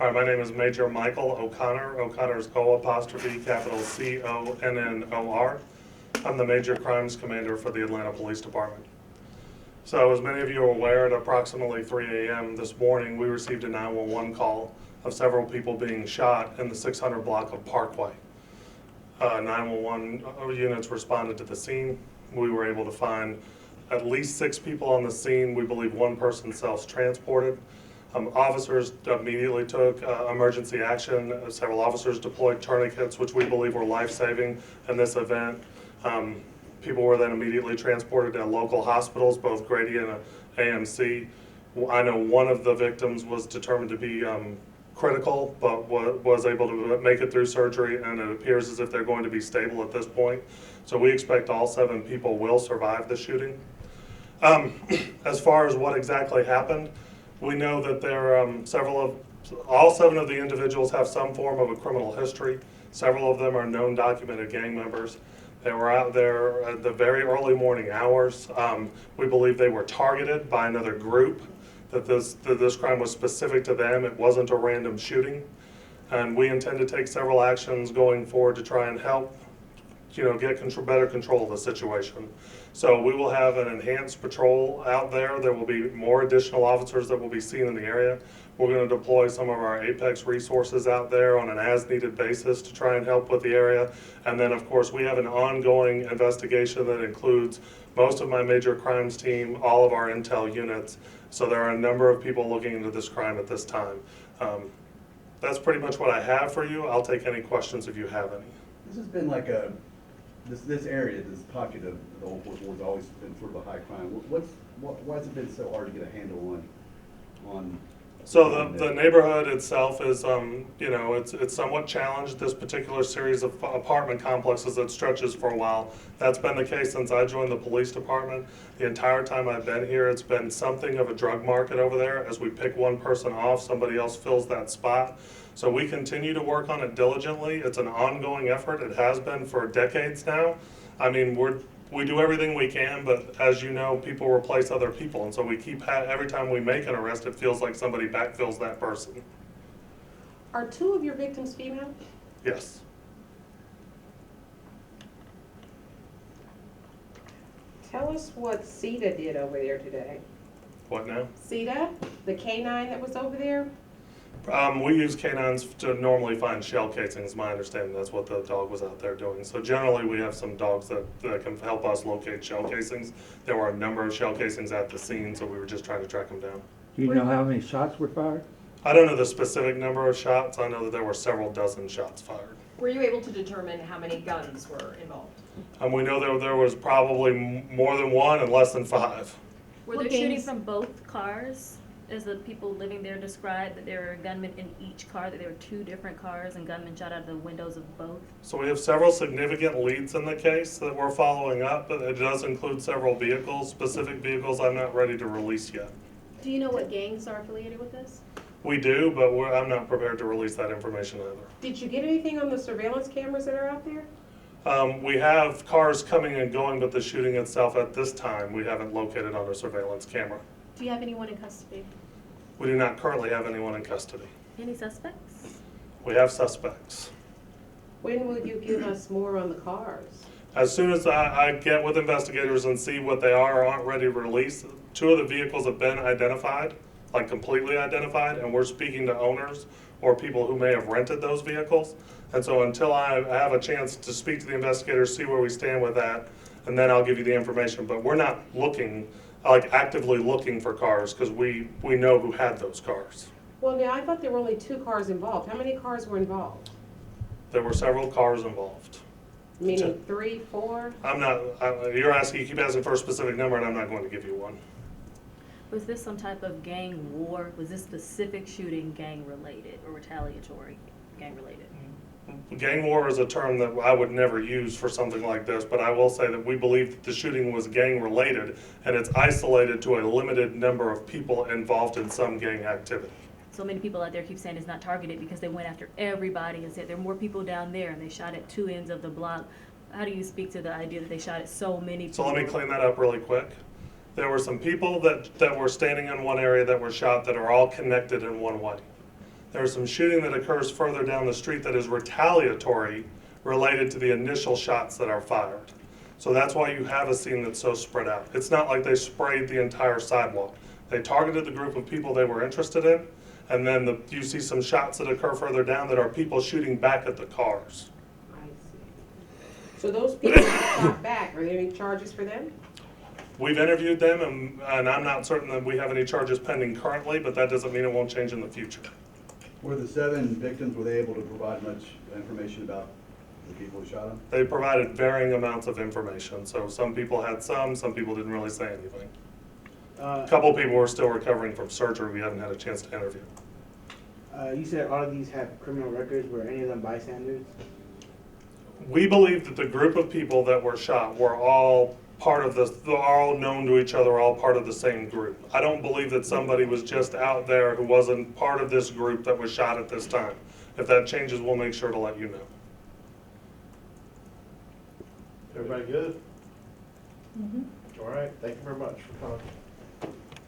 Hi, my name is Major Michael O'Connor. O'Connor's O''Connor. I'm the Major Crimes Commander for the Atlanta Police Department. So as many of you are aware, at approximately 3 a.m. this morning, we received a 911 call of several people being shot in the 600 block of Parkway. 911 units responded to the scene. We were able to find at least 6 people on the scene. We believe one person self-transported. Officers immediately took emergency action. Several officers deployed tourniquets, which we believe were life-saving in this event. People were then immediately transported to local hospitals, both Grady and AMC. I know one of the victims was determined to be critical, but was able to make it through surgery, and it appears as if they're going to be stable at this point. So we expect all 7 people will survive the shooting. As far as what exactly happened, we know that there are all 7 of the individuals have some form of a criminal history. Several of them are known documented gang members. They were out there at the very early morning hours. We believe they were targeted by another group, that this crime was specific to them. It wasn't a random shooting. And we intend to take several actions going forward to try and help get better control of the situation. So we will have an enhanced patrol out there. There will be more additional officers that will be seen in the area. We're going to deploy some of our Apex resources out there on an as-needed basis to try and help with the area. And then, of course, we have an ongoing investigation that includes most of my major crimes team, all of our intel units. So there are a number of people looking into this crime at this time. That's pretty much what I have for you. I'll take any questions if you have any. This has been like this area, this pocket of the Old Fourth Ward's always been sort of a high crime. Why has it been so hard to get a handle on? So the neighborhood itself is, it's somewhat challenged. This particular series of apartment complexes that stretches for a while. That's been the case since I joined the police department. The entire time I've been here, it's been something of a drug market over there. As we pick one person off, somebody else fills that spot. So we continue to work on it diligently. It's an ongoing effort. It has been for decades now. I mean, we do everything we can, but as you know, people replace other people. And so we keep, every time we make an arrest, it feels like somebody backfills that person. Are 2 of your victims female? Yes. Tell us what CETA did over there today. What now? CETA, the canine that was over there? We use canines to normally find shell casings. My understanding, that's what the dog was out there doing. So generally we have some dogs that can help us locate shell casings. There were a number of shell casings at the scene, so we were just trying to track them down. Do you know how many shots were fired? I don't know the specific number of shots. I know that there were several dozen shots fired. Were you able to determine how many guns were involved? And we know there was probably more than 1 and less than 5. Were What there shooting gangs? from both cars? As the people living there described, that there were gunmen in each car, that there were 2 different cars and gunmen shot out of the windows of both? So we have several significant leads in the case that we're following up, but it does include several vehicles, specific vehicles I'm not ready to release yet. Do you know what gangs are affiliated with this? We do, but I'm not prepared to release that information either. Did you get anything on the surveillance cameras that are out there? We have cars coming and going, but the shooting itself at this time, we haven't located on a surveillance camera. Do you have anyone in custody? We do not currently have anyone in custody. Any suspects? We have suspects. When will you give us more on the cars? As soon as I get with investigators and see what they are or aren't ready to release, 2 of the vehicles have been identified, like completely identified, and we're speaking to owners or people who may have rented those vehicles. And so until I have a chance to speak to the investigators, see where we stand with that, and then I'll give you the information. But we're not actively looking for cars because we know who had those cars. Well, now, I thought there were only 2 cars involved. How many cars were involved? There were several cars involved. Meaning 3, 4? You keep asking for a specific number and I'm not going to give you one. Was this some type of gang war? Was this specific shooting gang related or retaliatory gang related? Gang war is a term that I would never use for something like this, but I will say that we believe that the shooting was gang related and it's isolated to a limited number of people involved in some gang activity. So many people out there keep saying it's not targeted because they went after everybody and said there are more people down there and they shot at 2 ends of the block. How do you speak to the idea that they shot at so many people? So let me clean that up really quick. There were some people that were standing in one area that were shot that are all connected in one way. There's some shooting that occurs further down the street that is retaliatory related to the initial shots that are fired. So that's why you have a scene that's so spread out. It's not like they sprayed the entire sidewalk. They targeted the group of people they were interested in, and then you see some shots that occur further down that are people shooting back at the cars. I see. So those people that shot back, are there any charges for them? We've interviewed them, and I'm not certain that we have any charges pending currently, but that doesn't mean it won't change in the future. Were the 7 victims, were they able to provide much information about the people who shot them? They provided varying amounts of information, so some people had some people didn't really say anything. A couple of people were still recovering from surgery we haven't had a chance to interview. You said all of these have criminal records. Were any of them bystanders? We believe that the group of people that were shot were all part of this, they're all known to each other, all part of the same group. I don't believe that somebody was just out there who wasn't part of this group that was shot at this time. If that changes, we'll make sure to let you know. Everybody good? All right, thank you very much for coming.